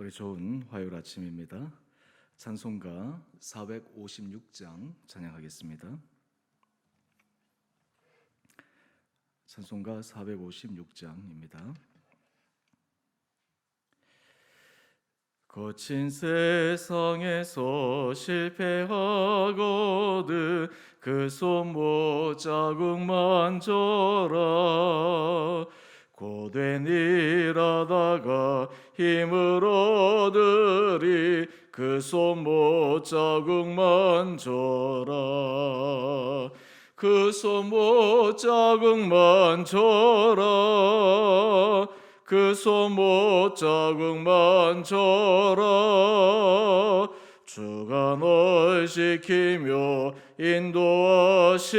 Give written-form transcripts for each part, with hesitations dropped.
우리 좋은 화요일 아침입니다. 찬송가 456장 찬양하겠습니다. 찬송가 456장입니다. 거친 세상에서 실패하거든 그 손못자국만 져라. 고된 일하다가 힘을 얻으리 그 손못자국만 져라. 그 손못자국만 져라. 그 손못자국만 져라. 주가 널 지키며 인도하시리.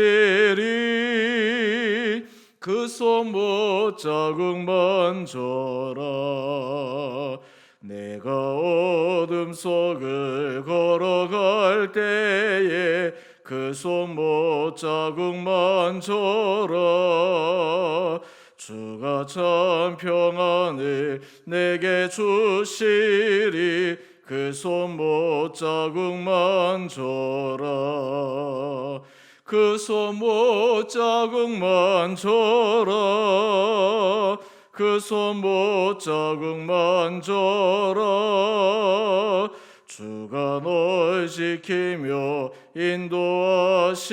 그 손못자국만 져라. 내가 어둠 속을 걸어갈 때에 그 손못자국만 져라. 주가 참 평안을 내게 주시리. 그 손못자국만 져라. 그 손못자국만 져라. 그 손못자국만 져라. 주가 널 지키며 인도하시리.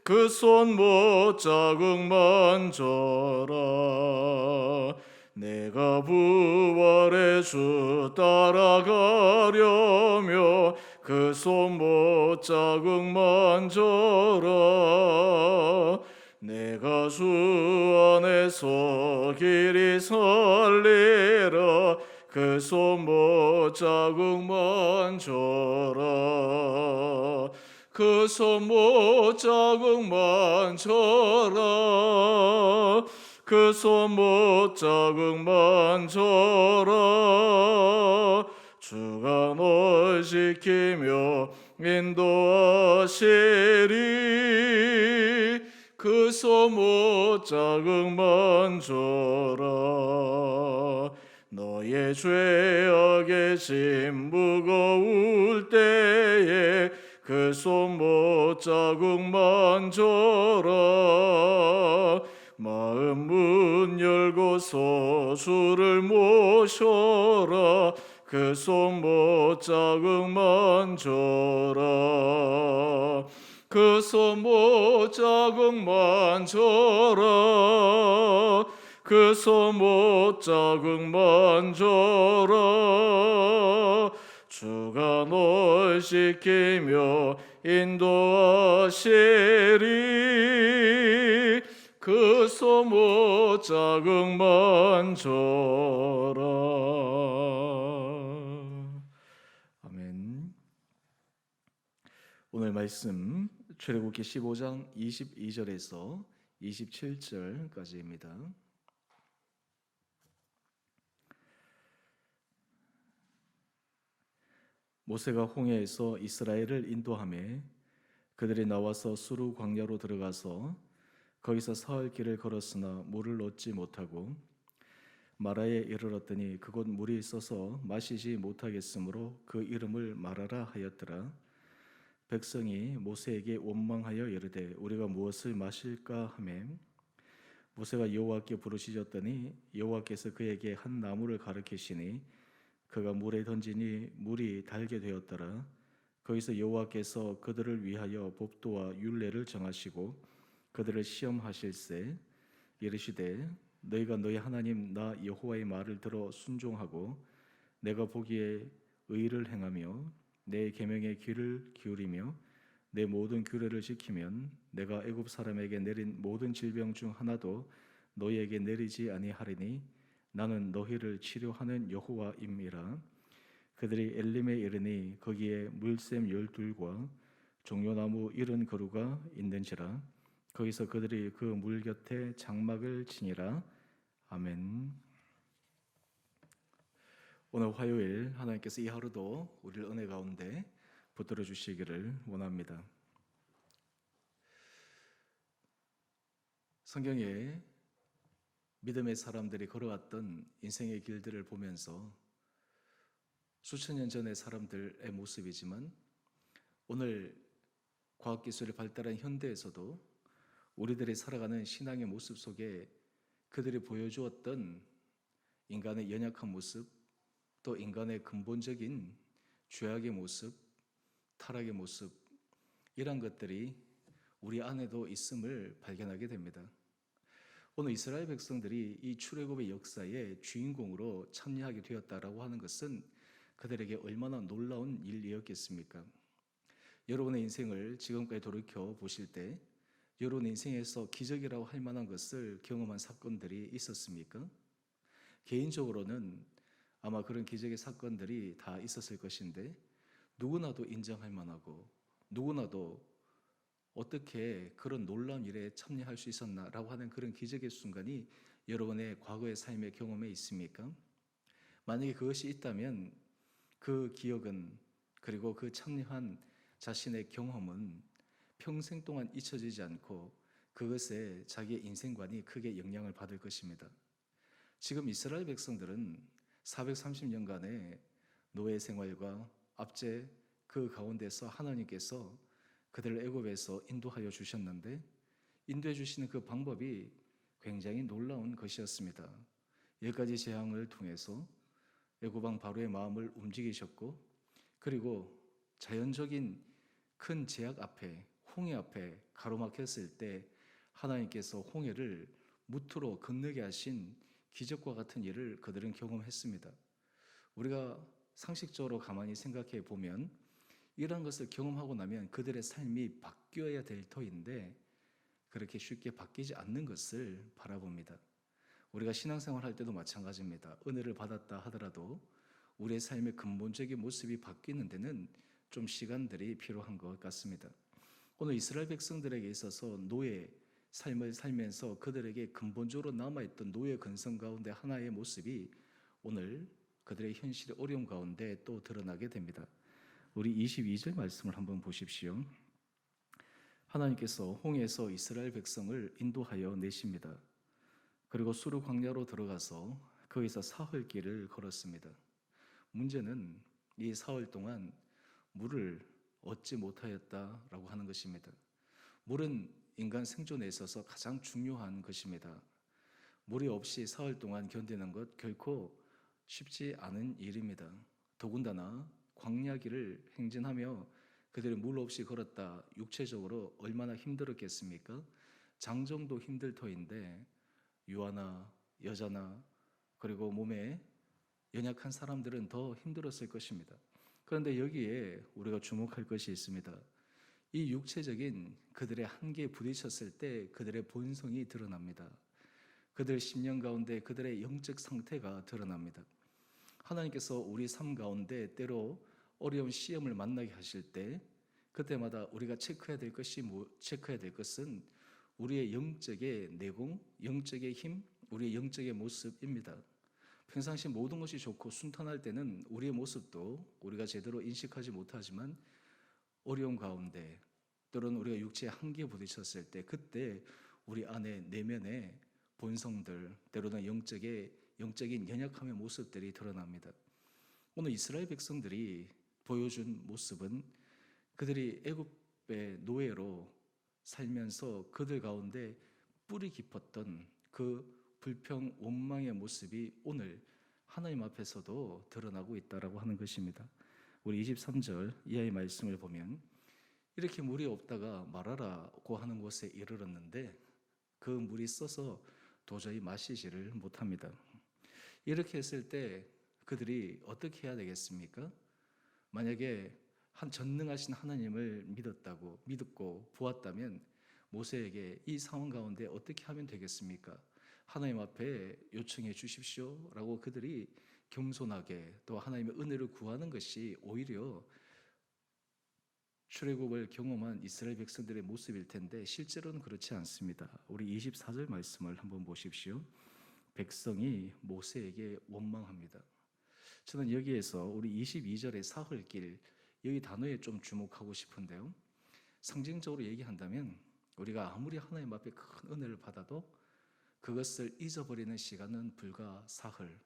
그 손못자국만 져라. 내가 부활의 주 따라가려며 그 손못자국만 져라. 내가 주 안에서 길이 살리라. 그 손못자국만 져라. 그 손못자국만 져라. 그 손못자국만 져라. 주가 널 지키며 인도하시리. 그 손못자국만 져라. 너의 죄악의 짐 무거울 때에 그 손못자국만 져라. 마음 문 열고서 주를 모셔라. 그 손못자국만 져라. 그 손못자국만 져라. 그 손못자국만 져라. 주가 널 지키며 인도하시리. 그 손못자국만 져라. 아멘. 오늘 말씀 출애굽기 15장 22절에서 27절까지입니다. 모세가 홍해에서 이스라엘을 인도하매 그들이 나와서 수르 광야로 들어가서 거기서 사흘 길을 걸었으나 물을 얻지 못하고 마라에 이르렀더니 그곳 물이 있어서 마시지 못하겠으므로 그 이름을 마라라 하였더라. 백성이 모세에게 원망하여 이르되 우리가 무엇을 마실까 하매 모세가 여호와께 부르짖었더니 여호와께서 그에게 한 나무를 가르치시니 그가 물에 던지니 물이 달게 되었더라. 거기서 여호와께서 그들을 위하여 법도와 율례를 정하시고 그들을 시험하실세 이르시되 너희가 너희 하나님 나 여호와의 말을 들어 순종하고 내가 보기에 의를 행하며 내 계명에 귀를 기울이며 내 모든 규례를 지키면 내가 애굽 사람에게 내린 모든 질병 중 하나도 너희에게 내리지 아니하리니 나는 너희를 치료하는 여호와임이라. 그들이 엘림에 이르니 거기에 물샘 12과 종려나무 70그루가 있는지라. 거기서 그들이 그 물 곁에 장막을 치니라. 아멘. 오늘 화요일 하나님께서 이 하루도 우리를 은혜 가운데 붙들어 주시기를 원합니다. 성경에 믿음의 사람들이 걸어왔던 인생의 길들을 보면서 수천 년 전의 사람들의 모습이지만 오늘 과학기술이 발달한 현대에서도 우리들이 살아가는 신앙의 모습 속에 그들이 보여주었던 인간의 연약한 모습, 또 인간의 근본적인 죄악의 모습, 타락의 모습, 이러한 것들이 우리 안에도 있음을 발견하게 됩니다. 오늘 이스라엘 백성들이 이 출애굽의 역사의 주인공으로 참여하게 되었다라고 하는 것은 그들에게 얼마나 놀라운 일이었겠습니까? 여러분의 인생을 지금까지 돌이켜 보실 때 여러분의 인생에서 기적이라고 할 만한 것을 경험한 사건들이 있었습니까? 개인적으로는 아마 그런 기적의 사건들이 다 있었을 것인데 누구나도 인정할 만하고 누구나도 어떻게 그런 놀라운 일에 참여할 수 있었나라고 하는 그런 기적의 순간이 여러분의 과거의 삶의 경험에 있습니까? 만약에 그것이 있다면 그 기억은 그리고 그 참여한 자신의 경험은 평생 동안 잊혀지지 않고 그것에 자기의 인생관이 크게 영향을 받을 것입니다. 지금 이스라엘 백성들은 430년간의 노예 생활과 압제 그 가운데서 하나님께서 그들을 애굽에서 인도하여 주셨는데 인도해 주시는 그 방법이 굉장히 놀라운 것이었습니다. 10가지 재앙을 통해서 애굽 왕 바로의 마음을 움직이셨고 그리고 자연적인 큰 제약 앞에 홍해 앞에 가로막혔을 때 하나님께서 홍해를 무트로 건너게 하신 기적과 같은 일을 그들은 경험했습니다. 우리가 상식적으로 가만히 생각해 보면 이러한 것을 경험하고 나면 그들의 삶이 바뀌어야 될 터인데 그렇게 쉽게 바뀌지 않는 것을 바라봅니다. 우리가 신앙생활 할 때도 마찬가지입니다. 은혜를 받았다 하더라도 우리의 삶의 근본적인 모습이 바뀌는 데는 좀 시간들이 필요한 것 같습니다. 오늘 이스라엘 백성들에게 있어서 노예 삶을 살면서 그들에게 근본적으로 남아있던 노예 근성 가운데 하나의 모습이 오늘 그들의 현실의 어려움 가운데 또 드러나게 됩니다. 우리 22절 말씀을 한번 보십시오. 하나님께서 홍해에서 이스라엘 백성을 인도하여 내십니다. 그리고 수르 광야로 들어가서 거기서 사흘 길을 걸었습니다. 문제는 이 사흘 동안 물을 얻지 못하였다라고 하는 것입니다. 물은 인간 생존에 있어서 가장 중요한 것입니다. 물이 없이 사흘 동안 견디는 것 결코 쉽지 않은 일입니다. 더군다나 광야길을 행진하며 그들이 물 없이 걸었다 육체적으로 얼마나 힘들었겠습니까? 장정도 힘들 터인데 유아나 여자나 그리고 몸에 연약한 사람들은 더 힘들었을 것입니다. 그런데 여기에 우리가 주목할 것이 있습니다. 이 육체적인 그들의 한계에 부딪혔을 때 그들의 본성이 드러납니다. 그들 심령 가운데 그들의 영적 상태가 드러납니다. 하나님께서 우리 삶 가운데 때로 어려운 시험을 만나게 하실 때 그때마다 우리가 체크해야 될 것은 우리의 영적의 내공, 영적의 힘, 우리의 영적의 모습입니다. 평상시 모든 것이 좋고 순탄할 때는 우리의 모습도 우리가 제대로 인식하지 못하지만 어려움 가운데 또는 우리가 육체의 한계에 부딪혔을 때 그때 우리 안에 내면의 본성들 때로는 영적인 연약함의 모습들이 드러납니다. 오늘 이스라엘 백성들이 보여준 모습은 그들이 애굽의 노예로 살면서 그들 가운데 뿌리 깊었던 그 불평 원망의 모습이 오늘 하나님 앞에서도 드러나고 있다라고 하는 것입니다. 우리 23절 이하의 말씀을 보면 이렇게 물이 없다가 마라라고 하는 곳에 이르렀는데 그 물이 써서 도저히 마시지를 못합니다. 이렇게 했을 때 그들이 어떻게 해야 되겠습니까? 만약에 한 전능하신 하나님을 믿고 보았다면 모세에게 이 상황 가운데 어떻게 하면 되겠습니까? 하나님 앞에 요청해 주십시오 라고 그들이 겸손하게 또 하나님의 은혜를 구하는 것이 오히려 출애굽을 경험한 이스라엘 백성들의 모습일 텐데 실제로는 그렇지 않습니다. 우리 24절 말씀을 한번 보십시오. 백성이 모세에게 원망합니다. 저는 여기에서 우리 22절의 사흘길 여기 단어에 좀 주목하고 싶은데요. 상징적으로 얘기한다면 우리가 아무리 하나님 앞에 큰 은혜를 받아도 그것을 잊어버리는 시간은 불과 사흘.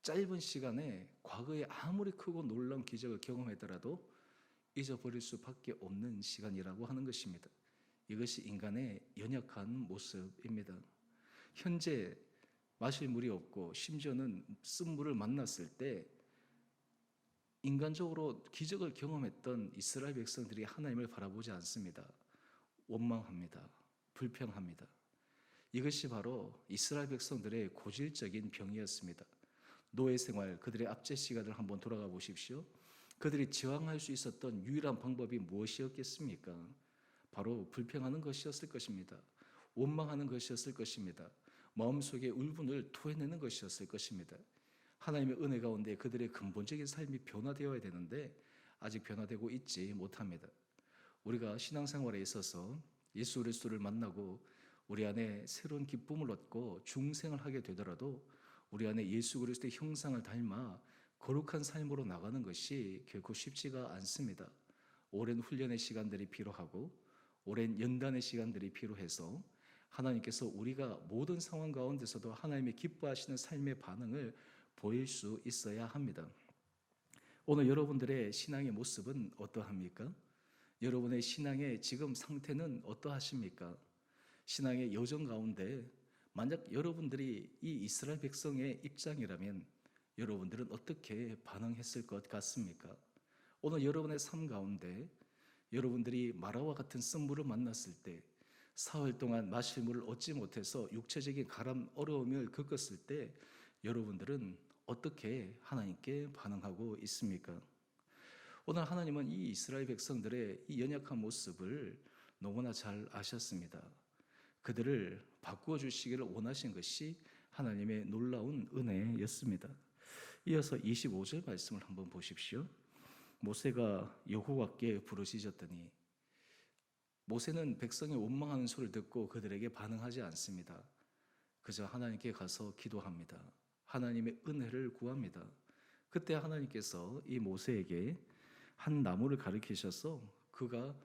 짧은 시간에 과거에 아무리 크고 놀라운 기적을 경험했더라도 잊어버릴 수밖에 없는 시간이라고 하는 것입니다. 이것이 인간의 연약한 모습입니다. 현재 마실 물이 없고 심지어는 쓴 물을 만났을 때 인간적으로 기적을 경험했던 이스라엘 백성들이 하나님을 바라보지 않습니다. 원망합니다. 불평합니다. 이것이 바로 이스라엘 백성들의 고질적인 병이었습니다. 노예 생활, 그들의 압제 시간을 한번 돌아가 보십시오. 그들이 저항할 수 있었던 유일한 방법이 무엇이었겠습니까? 바로 불평하는 것이었을 것입니다. 원망하는 것이었을 것입니다. 마음속에 울분을 토해내는 것이었을 것입니다. 하나님의 은혜 가운데 그들의 근본적인 삶이 변화되어야 되는데 아직 변화되고 있지 못합니다. 우리가 신앙생활에 있어서 예수 그리스도를 만나고 우리 안에 새로운 기쁨을 얻고 중생을 하게 되더라도 우리 안에 예수 그리스도의 형상을 닮아 거룩한 삶으로 나가는 것이 결코 쉽지가 않습니다. 오랜 훈련의 시간들이 필요하고 오랜 연단의 시간들이 필요해서 하나님께서 우리가 모든 상황 가운데서도 하나님의 기뻐하시는 삶의 반응을 보일 수 있어야 합니다. 오늘 여러분들의 신앙의 모습은 어떠합니까? 여러분의 신앙의 지금 상태는 어떠하십니까? 신앙의 여정 가운데 만약 여러분들이 이 이스라엘 백성의 입장이라면 여러분들은 어떻게 반응했을 것 같습니까? 오늘 여러분의 삶 가운데 여러분들이 마라와 같은 쓴물을 만났을 때 사흘 동안 마실 물을 얻지 못해서 육체적인 어려움을 겪었을 때 여러분들은 어떻게 하나님께 반응하고 있습니까? 오늘 하나님은 이 이스라엘 백성들의 이 연약한 모습을 너무나 잘 아셨습니다. 그들을 바꾸어 주시기를 원하신 것이 하나님의 놀라운 은혜였습니다. 이어서 25절 말씀을 한번 보십시오. 모세가 여호와께 부르짖었더니 모세는 백성의 원망하는 소리를 듣고 그들에게 반응하지 않습니다. 그저 하나님께 가서 기도합니다. 하나님의 은혜를 구합니다. 그때 하나님께서 이 모세에게 한 나무를 가리키셔서 그가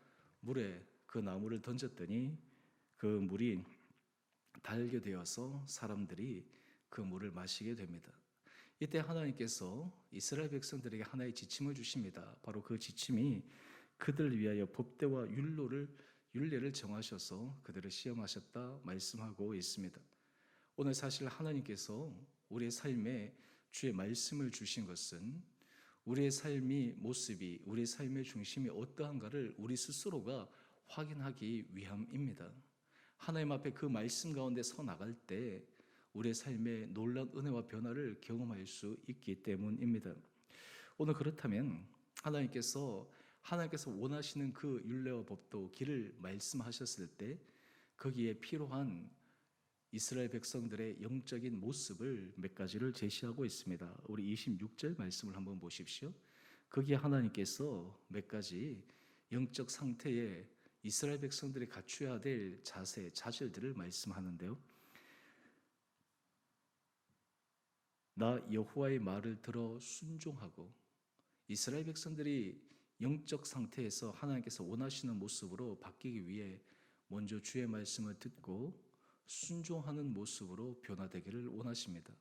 물에 그 나무를 던졌더니 그 물이 달게 되어서 사람들이 그 물을 마시게 됩니다. 이때 하나님께서 이스라엘 백성들에게 하나의 지침을 주십니다. 바로 그 지침이 그들을 위하여 법대와 율례를 정하셔서 그들을 시험하셨다 말씀하고 있습니다. 오늘 사실 하나님께서 우리의 삶에 주의 말씀을 주신 것은 우리의 삶의 모습이, 우리의 삶의 중심이 어떠한가를 우리 스스로가 확인하기 위함입니다. 하나님 앞에 그 말씀 가운데 서 나갈 때 우리의 삶의 놀라운 은혜와 변화를 경험할 수 있기 때문입니다. 오늘 그렇다면 하나님께서 원하시는 그 율례와 법도 길을 말씀하셨을 때 거기에 필요한 이스라엘 백성들의 영적인 모습을 몇 가지를 제시하고 있습니다. 우리 26절 말씀을 한번 보십시오. 거기에 하나님께서 몇 가지 영적 상태에 이스라엘 백성들이 갖춰야 될 자세, 자질들을 말씀하는데요. 나 여호와의 말을 들어 순종하고, 이스라엘 백성들이 영적 상태에서 하나님께서 원하시는 모습으로 바뀌기 위해 먼저 주의 말씀을 듣고 순종하는 모습으로 변화되기를 원하십니다.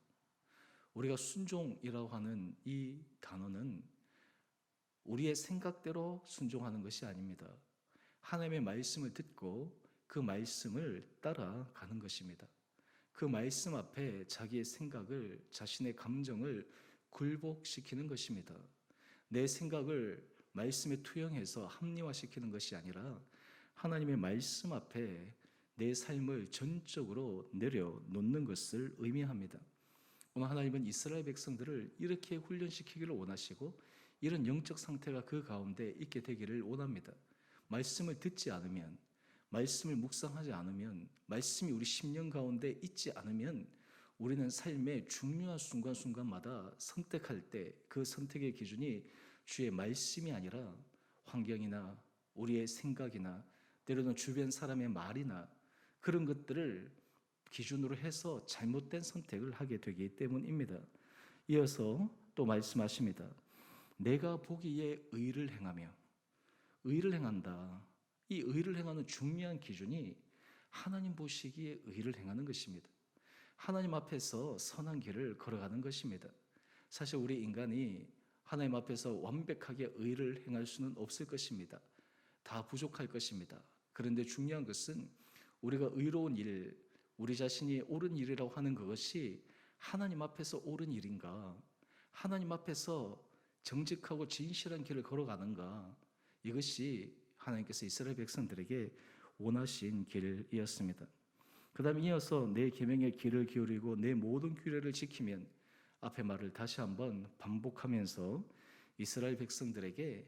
우리가 순종이라고 하는 이 단어는 우리의 생각대로 순종하는 것이 아닙니다. 하나님의 말씀을 듣고 그 말씀을 따라가는 것입니다. 그 말씀 앞에 자기의 생각을, 자신의 감정을 굴복시키는 것입니다. 내 생각을 말씀에 투영해서 합리화시키는 것이 아니라 하나님의 말씀 앞에 내 삶을 전적으로 내려놓는 것을 의미합니다. 오늘 하나님은 이스라엘 백성들을 이렇게 훈련시키기를 원하시고 이런 영적 상태가 그 가운데 있게 되기를 원합니다. 말씀을 듣지 않으면, 말씀을 묵상하지 않으면, 말씀이 우리 심령 가운데 있지 않으면 우리는 삶의 중요한 순간순간마다 선택할 때 그 선택의 기준이 주의 말씀이 아니라 환경이나 우리의 생각이나 때로는 주변 사람의 말이나 그런 것들을 기준으로 해서 잘못된 선택을 하게 되기 때문입니다. 이어서 또 말씀하십니다. 내가 보기에 의를 행하며, 의를 행한다. 이 의를 행하는 중요한 기준이 하나님 보시기에 의를 행하는 것입니다. 하나님 앞에서 선한 길을 걸어가는 것입니다. 사실 우리 인간이 하나님 앞에서 완벽하게 의를 행할 수는 없을 것입니다. 다 부족할 것입니다. 그런데 중요한 것은 우리가 의로운 일, 우리 자신이 옳은 일이라고 하는 그것이 하나님 앞에서 옳은 일인가, 하나님 앞에서 정직하고 진실한 길을 걸어가는가, 이것이 하나님께서 이스라엘 백성들에게 원하신 길이었습니다. 그 다음에 이어서 내 계명에 귀를 기울이고 내 모든 규례를 지키면, 앞의 말을 다시 한번 반복하면서 이스라엘 백성들에게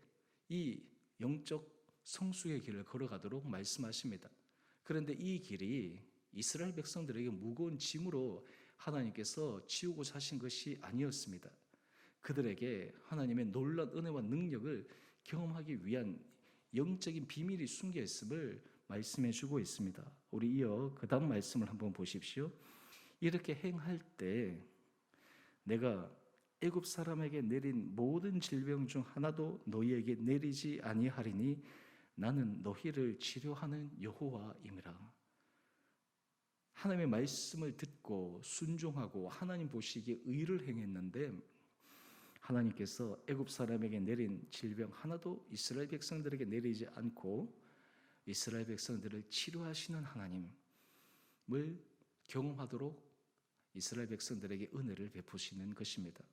이 영적 성숙의 길을 걸어가도록 말씀하십니다. 그런데 이 길이 이스라엘 백성들에게 무거운 짐으로 하나님께서 지우고자 하신 것이 아니었습니다. 그들에게 하나님의 놀라운 은혜와 능력을 경험하기 위한 영적인 비밀이 숨겨 있음을 말씀해 주고 있습니다. 우리 이어 그 다음 말씀을 한번 보십시오. 이렇게 행할 때 내가 애굽 사람에게 내린 모든 질병 중 하나도 너희에게 내리지 아니하리니 나는 너희를 치료하는 여호와임이라. 하나님의 말씀을 듣고 순종하고 하나님 보시기에 의를 행했는데 하나님께서 애굽 사람에게 내린 질병 하나도 이스라엘 백성들에게 내리지 않고 이스라엘 백성들을 치료하시는 하나님을 경험하도록 이스라엘 백성들에게 은혜를 베푸시는 것입니다.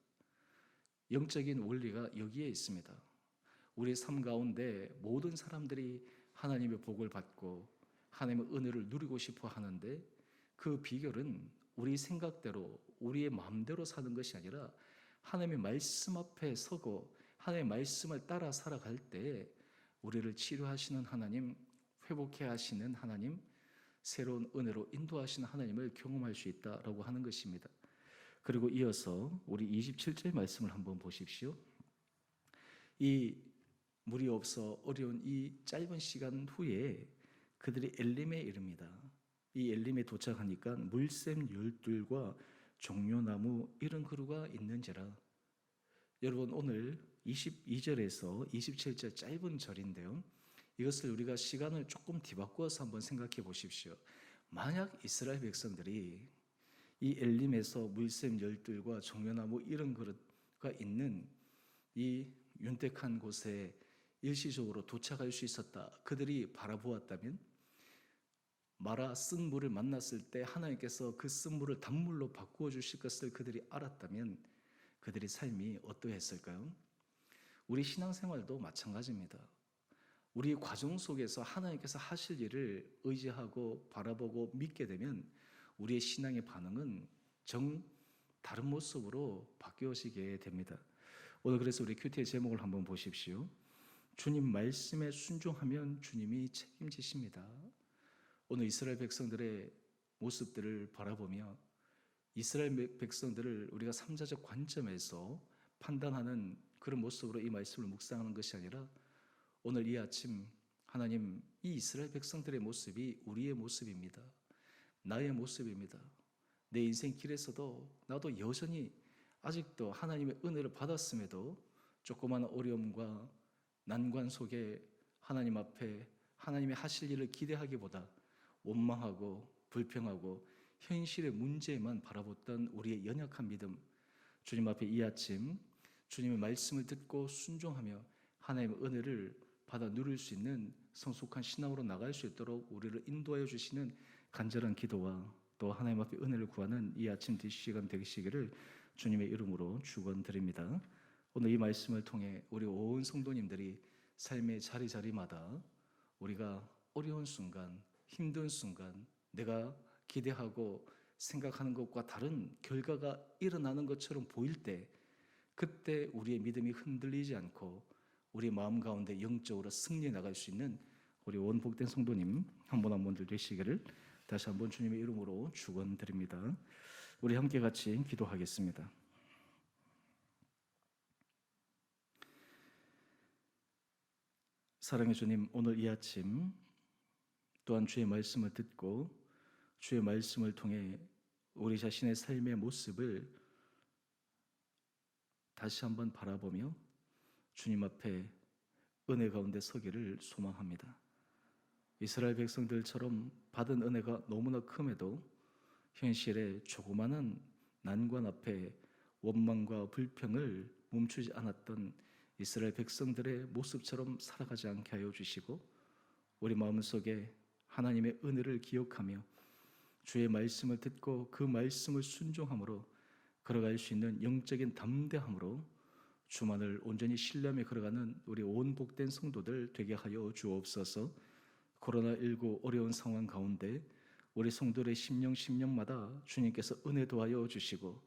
영적인 원리가 여기에 있습니다. 우리의 삶 가운데 모든 사람들이 하나님의 복을 받고 하나님의 은혜를 누리고 싶어 하는데 그 비결은 우리 생각대로 우리의 마음대로 사는 것이 아니라 하나님의 말씀 앞에 서고 하나님의 말씀을 따라 살아갈 때 우리를 치료하시는 하나님, 회복해 하시는 하나님, 새로운 은혜로 인도하시는 하나님을 경험할 수 있다라고 하는 것입니다. 그리고 이어서 우리 27절 말씀을 한번 보십시오. 이 물이 없어 어려운 이 짧은 시간 후에 그들이 엘림에 이릅니다. 이 엘림에 도착하니까 물샘 12과 종려나무 70그루가 있는지라. 여러분 오늘 22절에서 27절 짧은 절인데요. 이것을 우리가 시간을 조금 뒤바꾸어서 한번 생각해 보십시오. 만약 이스라엘 백성들이 이 엘림에서 물샘 12과 종려나무 70그루가 있는 이 윤택한 곳에 일시적으로 도착할 수 있었다. 그들이 바라보았다면 마라 쓴 물을 만났을 때 하나님께서 그 쓴 물을 단물로 바꾸어 주실 것을 그들이 알았다면 그들의 삶이 어떠했을까요? 우리 신앙생활도 마찬가지입니다. 우리 과정 속에서 하나님께서 하실 일을 의지하고 바라보고 믿게 되면 우리의 신앙의 반응은 다른 모습으로 바뀌어지게 됩니다. 오늘 그래서 우리 큐티의 제목을 한번 보십시오. 주님 말씀에 순종하면 주님이 책임지십니다. 오늘 이스라엘 백성들의 모습들을 바라보며 이스라엘 백성들을 우리가 삼자적 관점에서 판단하는 그런 모습으로 이 말씀을 묵상하는 것이 아니라 오늘 이 아침 하나님 이 이스라엘 백성들의 모습이 우리의 모습입니다. 나의 모습입니다. 내 인생 길에서도 나도 여전히 아직도 하나님의 은혜를 받았음에도 조그마한 어려움과 난관 속에 하나님 앞에 하나님의 하실 일을 기대하기보다 원망하고 불평하고 현실의 문제만 바라봤던 우리의 연약한 믿음, 주님 앞에 이 아침 주님의 말씀을 듣고 순종하며 하나님의 은혜를 받아 누릴 수 있는 성숙한 신앙으로 나갈 수 있도록 우리를 인도하여 주시는 간절한 기도와 또 하나님 앞에 은혜를 구하는 이 아침 시간 되시기를 주님의 이름으로 축원드립니다. 오늘 이 말씀을 통해 우리 온 성도님들이 삶의 자리자리마다 우리가 어려운 순간, 힘든 순간, 내가 기대하고 생각하는 것과 다른 결과가 일어나는 것처럼 보일 때 그때 우리의 믿음이 흔들리지 않고 우리 마음 가운데 영적으로 승리해 나갈 수 있는 우리 원복된 성도님 한 분 한 분들 되시기를 다시 한번 주님의 이름으로 축원드립니다. 우리 함께 같이 기도하겠습니다. 사랑의 주님, 오늘 이 아침 또한 주의 말씀을 듣고 주의 말씀을 통해 우리 자신의 삶의 모습을 다시 한번 바라보며 주님 앞에 은혜 가운데 서기를 소망합니다. 이스라엘 백성들처럼 받은 은혜가 너무나 큼에도 현실에 조그마한 난관 앞에 원망과 불평을 멈추지 않았던 이스라엘 백성들의 모습처럼 살아가지 않게 하여 주시고, 우리 마음속에 하나님의 은혜를 기억하며 주의 말씀을 듣고 그 말씀을 순종함으로 걸어갈 수 있는 영적인 담대함으로 주만을 온전히 신뢰하며 걸어가는 우리 온 복된 성도들 되게 하여 주옵소서. 코로나19 어려운 상황 가운데 우리 성도들의 심령마다 주님께서 은혜 도하여 주시고,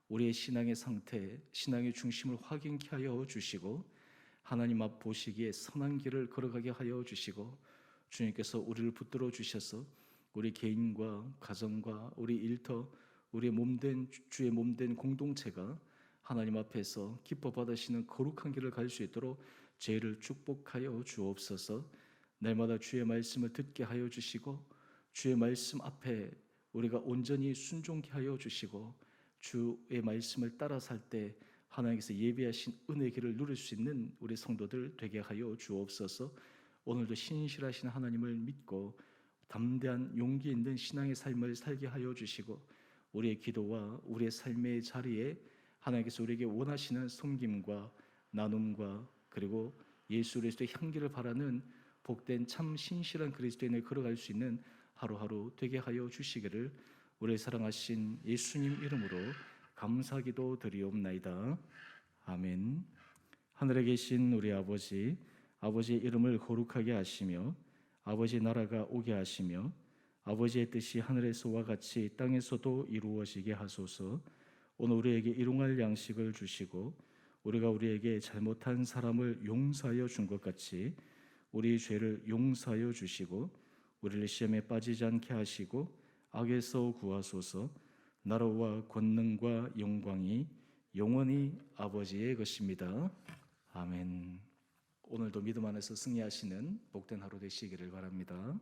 우리의 신앙의 상태, 신앙의 중심을 확인케 하여 주시고, 하나님 앞 보시기에 선한 길을 걸어가게 하여 주시고, 주님께서 우리를 붙들어 주셔서 우리 개인과 가정과 우리 일터, 우리의 몸된 주의 몸된 공동체가 하나님 앞에서 기뻐 받으시는 거룩한 길을 갈 수 있도록 죄를 축복하여 주옵소서. 날마다 주의 말씀을 듣게 하여 주시고, 주의 말씀 앞에 우리가 온전히 순종케 하여 주시고, 주의 말씀을 따라 살 때 하나님께서 예비하신 은혜의 길을 누릴 수 있는 우리 성도들 되게 하여 주옵소서. 오늘도 신실하신 하나님을 믿고 담대한 용기 있는 신앙의 삶을 살게 하여 주시고, 우리의 기도와 우리의 삶의 자리에 하나님께서 우리에게 원하시는 섬김과 나눔과 그리고 예수 그리스도의 향기를 바라는 복된 참 신실한 그리스도인을 걸어갈 수 있는 하루하루 되게 하여 주시기를 우리를 사랑하신 예수님 이름으로 감사기도 드리옵나이다. 아멘. 하늘에 계신 우리 아버지, 아버지의 이름을 거룩하게 하시며 아버지의 나라가 오게 하시며 아버지의 뜻이 하늘에서와 같이 땅에서도 이루어지게 하소서. 오늘 우리에게 일용할 양식을 주시고 우리가 우리에게 잘못한 사람을 용서하여 준 것 같이 우리 죄를 용서하여 주시고 우리를 시험에 빠지지 않게 하시고 악에서 구하소서. 나라와 권능과 영광이 영원히 아버지의 것입니다. 아멘. 오늘도 믿음 안에서 승리하시는 복된 하루 되시기를 바랍니다.